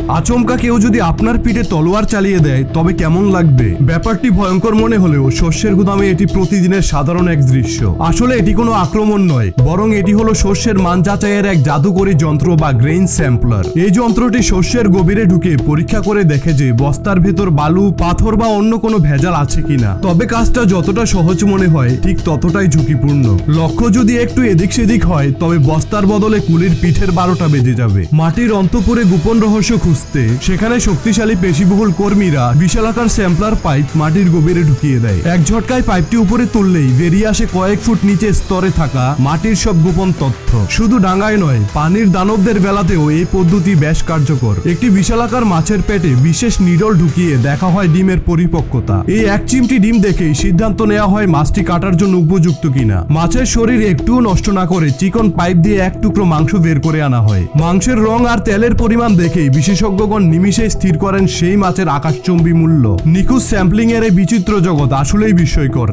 আচমকা কেউ যদি আপনার পিঠে তলোয়ার চালিয়ে দেয় তবে কেমন লাগবে? ব্যাপারটি ভয়ঙ্কর মনে হলেও শস্যের গুদামে এটি প্রতিদিনের সাধারণ এক দৃশ্য। আসলে এটি কোনো আক্রমণ নয়, বরং এটি হলো শস্যের মান যাচাইয়ের এক জাদুকরী যন্ত্র বা গ্রেইন স্যাম্পলার। এই যন্ত্রটি শস্যের গভীরে ঢুকে পরীক্ষা করে দেখে যে বস্তার ভেতর বালু, পাথর বা অন্য কোনো ভেজাল আছে কিনা। তবে কাজটা যতটা সহজ মনে হয় ঠিক ততটাই ঝুঁকিপূর্ণ। লক্ষ্য যদি একটু এদিক সেদিক হয় তবে বস্তার বদলে কুলির পিঠের 12টা বেজে যাবে। মাটির অন্তঃপুরে গোপন রহস্য খুঁজতে সেখানে শক্তিশালী পেশিবহুল কর্মীরা বিশালাকার স্যাম্পলার পাইপ মাটির গভীরে ঢুকিয়ে দেয়। এক ঝটকায় পাইপটি উপরে তুললেই বেরিয়ে আসে কয়েক ফুট নিচে স্তরে থাকা মাটির সব গোপন তথ্য। শুধু ডাঙায় নয়, পানির দানবদের বেলাতেও এই পদ্ধতি বেশ কার্যকর। একটি বিশালাকার মাছের পেটে বিশেষ নিডল ঢুকিয়ে দেখা হয় ডিমের পরিপক্কতা। এই এক চিমটি ডিম দেখেই সিদ্ধান্ত নেওয়া হয় মাছটি কাটার জন্য উপযুক্ত কিনা। মাছের শরীর একটুও নষ্ট না করে চিকন পাইপ দিয়ে এক টুকরো মাংস বের করে আনা হয়। মাংসের রং আর তেলের পরিমাণ দেখেই বিশেষজ্ঞগণ নিমিষে স্থির করেন সেই মাছের আকাশচুম্বী মূল্য। নিখুঁত স্যাম্পলিং এর এই বিচিত্র জগৎ আসলেই বিস্ময়কর।